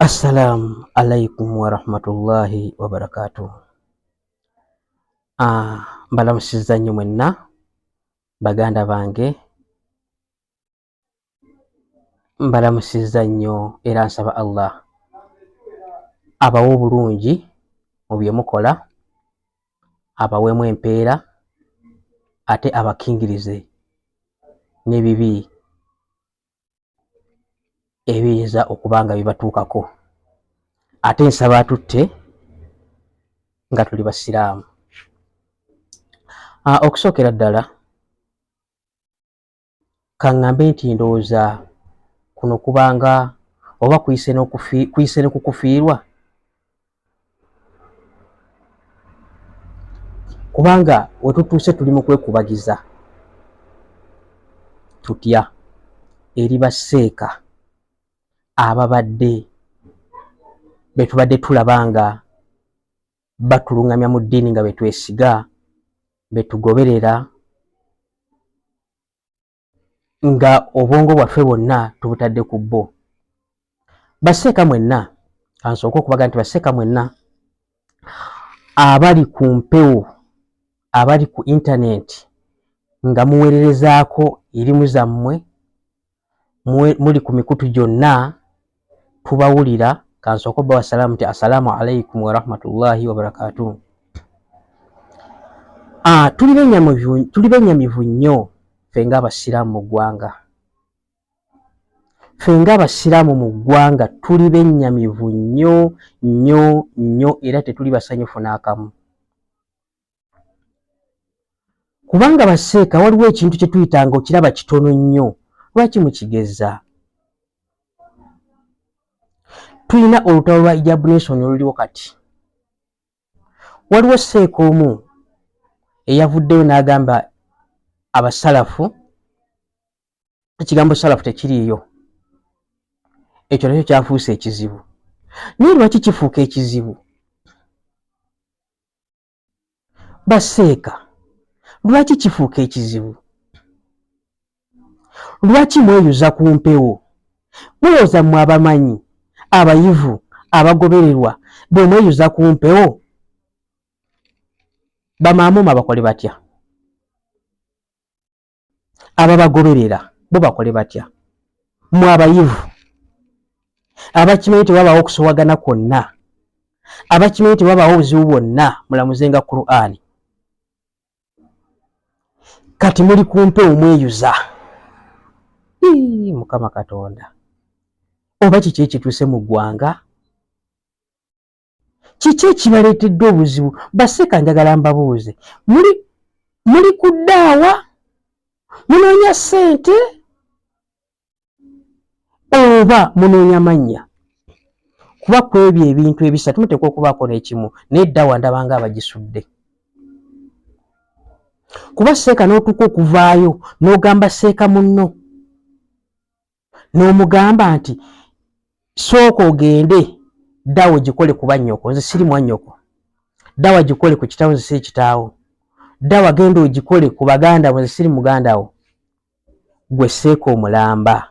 Assalamu alaikum warahmatullahi wabarakatuh. Mbalamusiza nnyo mwenna baganda bange, mbalamusiza nnyo era nsaba Allah abawe obulungi mu bye mukola, abaweemu empeera ate abakingirize n'ebibi ebiyinza okuba nga bibatuukako. Ate nsaba atutte nga tuli basiraamu. Okusookera ddala kaŋŋambe nti ndowooza kuno kubanga oba kuyise n'okukufiirwa, kubanga we tutuuse tuli mu kwekubagiza tutya eri basseeka ababadde betubadde tulaba nga batuluŋŋamya mu ddiini nga betwesiga, betugoberera, nga obwongo bwaffe bwonna tubutadde ku bo. Basseeka mwenna, kansooke okubaga nti basseeka mwenna abali ku mpewo, abali ku intaneti nga muweererezaako erimu zammwe, muli ku mikutu gyonna tubawulira, kansooke obbawa salaamu nti assalaamu alaikum warahmatullahi wabarakatuh. Tuli bennyamivu nnyo ffe ng'abasiraamu mu ggwanga. Ffe ng'abasiraamu mu ggwanga tuli bennyamivu nnyo nnyo nnyo era tetuli basanyufu n'akamu. Kubanga basseeka waliwo ekintu kye tuyita nga okiraba kitono nnyo, lwaki mukigeza? Tulina olutalo lwa Hijab Nation oluliwo kati. Waliwo sseeka omu eyavuddeyo n'agamba abasalafu, ekigambo salafu tekiriiyo, ekyo nakyo kyafuuse ekizibu. Naye lwaki kifuuka ekizibu? Basseeka, lwaki kifuuka ekizibu? Lwaki mweyuza ku mpewo? Mulowooza mmwe abamanyi, abayivu, abagobererwa, bwe mweyuza ku mpewo bamaamuuma bakole batya? Ababagoberera bo bakole batya? Mmwe abayivu abakimanyi tewabaawo okusowagana kwonna, abakimanyi tewabaawo obuzibu bwonna, mulamuzenga Qur'an. Kati muli ku mpewo mweyuza. Mukama Katonda, oba kiki ekituuse mu ggwanga? Kiki ekibaleetedde obuzibu? Basseeka njagala mbabuuze, muli ku ddaawa munoonya ssente oba munoonya mannya? Kuba ku ebyo ebintu ebisatu muteekwa okubaako n'ekimu, naye eddaawa ndabanga abagisudde. Kuba sseeka n'otuuka okuvaayo n'ogamba sseeka munno, n'omugamba nti sooka ogende ddaawo gikole kuba nnyoko, nze siri mwannyoko, ddaawa gikole ku kitaawo, nze siri kitaawo, ddaawa genda ogikole ku baganda bo, nze siri muganda wo. Gwe sseeka omulamba,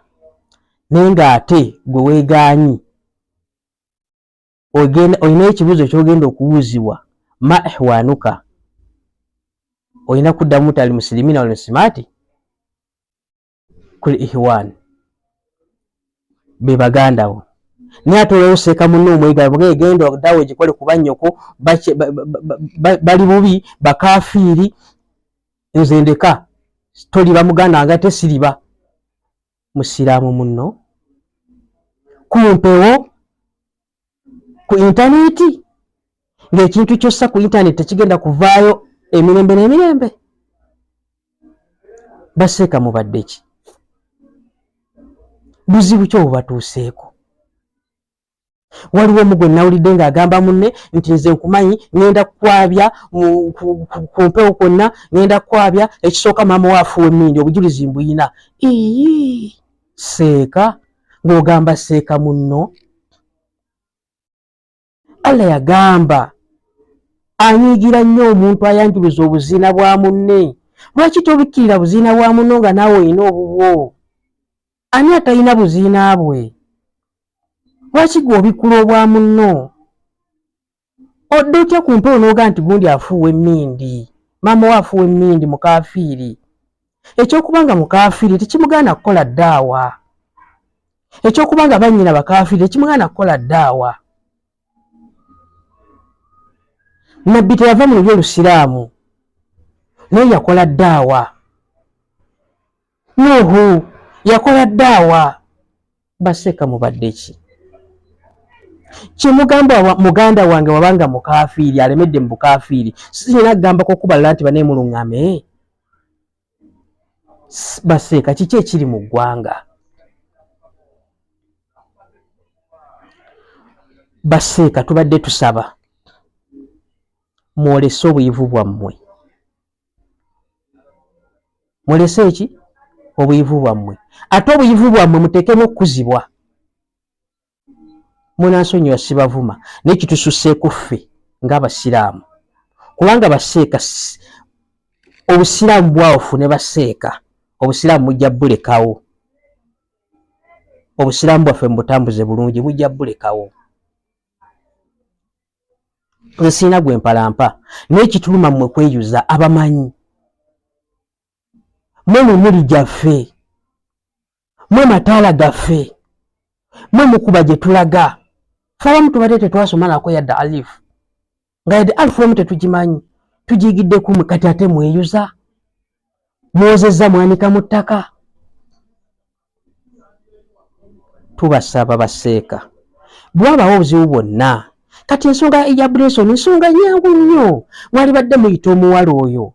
naye ng'ate gwe weegaanyi olinayo ekibuuzo ky'ogenda okubuuzibwa, ma ihwanuka, olina kuddamu nti almuslimina wal muslimaati kul ihwan, be baganda bo. Naye ate olwayo sseeka munno omwegala genda ddaawo egikole kuba nnyoko, bali bubi, bakaafiiri, nze ndeka, toliba muganda wange ate siriba. Musiraamu munno ku mpewo, ku intaneti, ng'ekintu kyossa ku intaneti tekigenda kuvaayo emirembe n'emirembe. Basseeka mubadde ki? Buzibu ki obubatuuseeko? Waliwo omu gwe nawulidde ng'agamba munne nti nze nkumanyi, ngenda kukwabya ku mpewo kwonna, ngenda kukwabya, ekisooka maama waafuwa emmindi, obujulizi mbuyina. Sseeka, ng'ogamba sseeka munno? Allah yagamba anyiigira nnyo omuntu ayanjuluza obuziina bwa munne. Lwaki tobikkirira buziina bwa munno nga naawe olina obubwo? Ani atalina buziina bwe? Lwaki gwe obikula obwa munno? Odde otya ku mpewo n'ogaa nti gundi afuuwa emmindi, maama we afuuwa emmindi mukaafiiri. Ekyokubanga mukaafiiri tekimugaana kukola ddaawa. Ekyokubanga bannyina bakaafiiri tekimugaana kukola ddaawa. Nabbi teyava mu lulyo Lusiraamu naye yakola ddaawa. Nuhu yakola ddaawa. Baseeka mubadde ki? Kyemugamba muganda wange wabanga mukaafiiri alemedde mu bukaafiiri sirina kugambako okubalala nti baneemuluŋŋame. Baseeka kiki ekiri mu ggwanga? Baseeka tubadde tusaba mwolese obuyivu bwammwe. Mwolese eki? Obuyivu bwammwe. Ate obuyivu bwammwe muteekemu okukuzibwa. Munansonyiwa sibavuma naye kitususseeko ffe ng'Abasiraamu. Kubanga Baseeka Obusiraamu bwawofu ne Baseeka Obusiraamu mujja bulekawo. Obusiraamu bwaffe mubutambuze bulungi mujja bulekawo. Nze sirina gwe mpalampa naye kituluma mmwe kweyuza abamanyi. Mwe mumuli gyaffe, mwe mataala gaffe, mwe mukuba gye tulaga. Ffe abamu tubadde tetwasoma nako yadde alifu nga yadde alifu emu tetugimanyi tugiyigiddeku mwe kati ate mweyuza mwozezza mwanika mu ttaka. Tubasaba Baseeka bwabawo obuzibu bwonna kati ensonga ya Ejja Bunesoni nsonga nnyangu nnyo mwalibadde muyita omuwala oyo.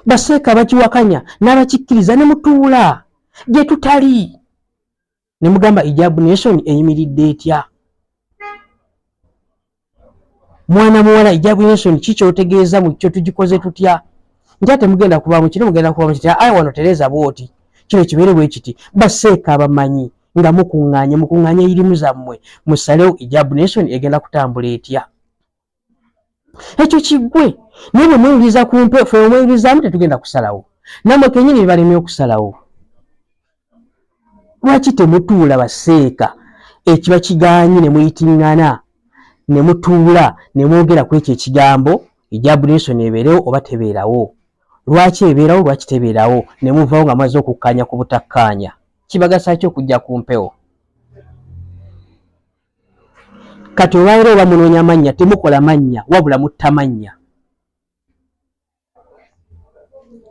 Baseeka bakiwakanya n'abakikkiriza ne mutuula gye tutali ne mugamba Ejja Bunesoni eyimiridde etya? Mwana muwala Ejja Bunesoni ki ky'otegeeza mu kyo tugikoze tutya? Nti ate mugenda kuba mu kino mugenda kuba mu kiti ayi wano tereza bwoti kino kibeere bwe kiti. Baseeka abamanyi nga mukuŋŋaanye irimu zammwe musalewo Ejja Bunesoni egenda kutambula etya? Ekyo kiggwe naye bwe mweyiriza ku mpewo ffe omweyirizaamu tetugenda kusalawo nammwe kennyini balemye okusalawo. Lwaki temutuula Baseeka ekiba kigaanyi ne muyitiŋŋana ne mutuula ne mwogera ku ekyo ekigambo Ejja Bunesoni ebeerewo oba tebeerawo? Lwaki ebeerawo lwaki tebeerawo ne muvaawo nga mwaze okukkaanya ku butakkaanya? Kibagasa ki okujja ku mpewo? Kati olwaleero oba munoonya mannya temukola mannya wabula mutta mannya.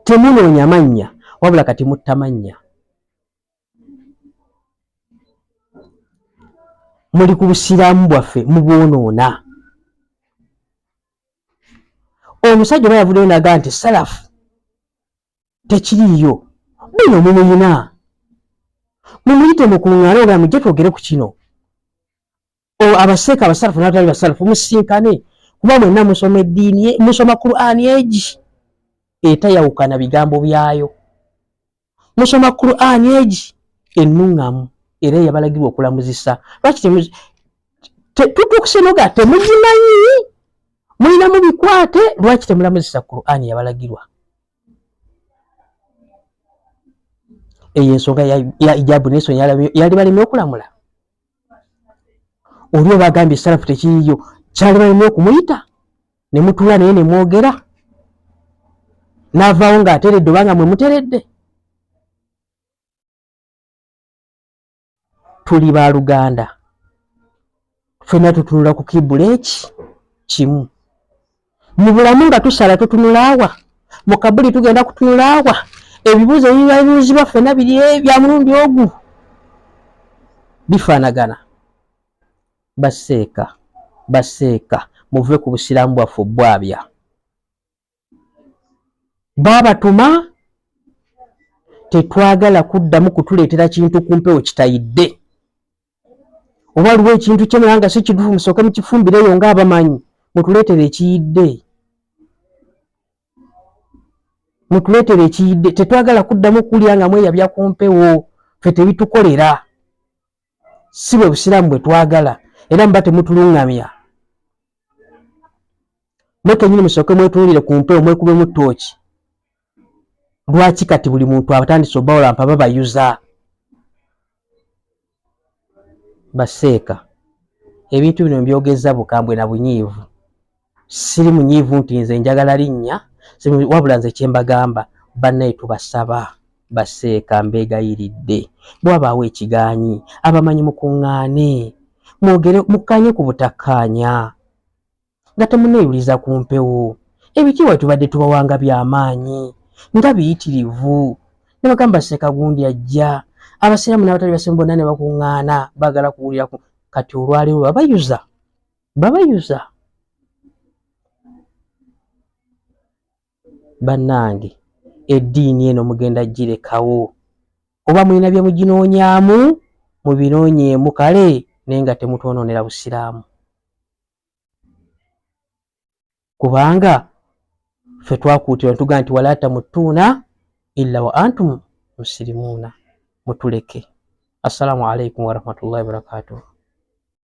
Temunoonya mannya wabula kati mutta mannya. Muli ku Busiraamu bwaffe mubwonoona. Omusajja oba yavuddeyo n'agamba nti salafu tekiriiyo bino mumuyina. Mumuyite mukuŋŋaane oba mujje twogere ku kino. Abaseeka abasalafu n'abatali basalafu musinkane kuba mwenna musoma eddiini musoma Qur'ani egi etayawukana bigambo byayo. Musoma Qur'ani egi ennuŋŋamu era yabalagirwa okulamuzisa. Lwaki tutukusenoga temugimanyi? Mulina mubikwate lwaki temulamuzisa Qur'ani yabalagirwa? Eyo ensonga ya Ejja Bunesoni yali balemye okulamula. Oli oba agambye salafu tekiriiyo kyali balemye okumuyita ne mutuula naye ne mwogera n'avaawo ng'ateredde obanga mwe muteredde. Tuli baaluganda ffenna tutunula ku kibuleki kimu. Mu bulamu nga tusala tutunula awa, mu kabuli tugenda kutunula awa. Ebibuuzo ebibabuuzibwa ffenna biri bya mulundi ogu bifaanagana. Baseeka muve ku Busiraamu bwaffe bwabya. Baabatuma tetwagala kuddamu kutuleetera kintu ku mpewo kitayidde. Oba waliwo ekintu kyemulanga si kituufu musooke mukifumbireyo ng'abamanyi mutuleetere ekiyidde. Mutuleetere ekiyidde. Tetwagala kuddamu kuwulira nga mweyabya ku mpewo ffe tebitukolera. Si bwe Busiraamu bwe twagala era muba temutuluŋŋamya. Mwe kennyini musooke mwetuulire ku mpewo mwekubemu ttooki. Lwaki kati buli muntu abatandise obawolampa babayuza? baseeka ebintu bino mbyogeza bukambwe na bunyiivu, siri munyiivu nti nze njagala linnya, wabula nze kyembagamba bannaye tubasaba baseeka mbeegayiridde bwabaawo ekigaanyi abamanyi mukuŋŋaane mwogere mukkaanye ku butakkaanya nga temuneeyuliza ku mpewo. Ebitiibwa tubadde tubawanga by'amaanyi nga biyitirivu ne bagamba Seeka gundi ajja, abasiraamu n'abatali basiraamu bonna ne bakuŋŋaana baagala kuwulira kati olwaleero babayuza. Bannange eddiini eno mugenda girekawo oba mulina bye muginoonyaamu mubinoonyeemu kale naye nga temutwonoonera busiraamu, kubanga ffe twakuutirwa tugaa nti wala tamutuuna illa wa antum musilimuuna. Mutuleke. Assalamu alaikum warahmatullahi wabarakatuh.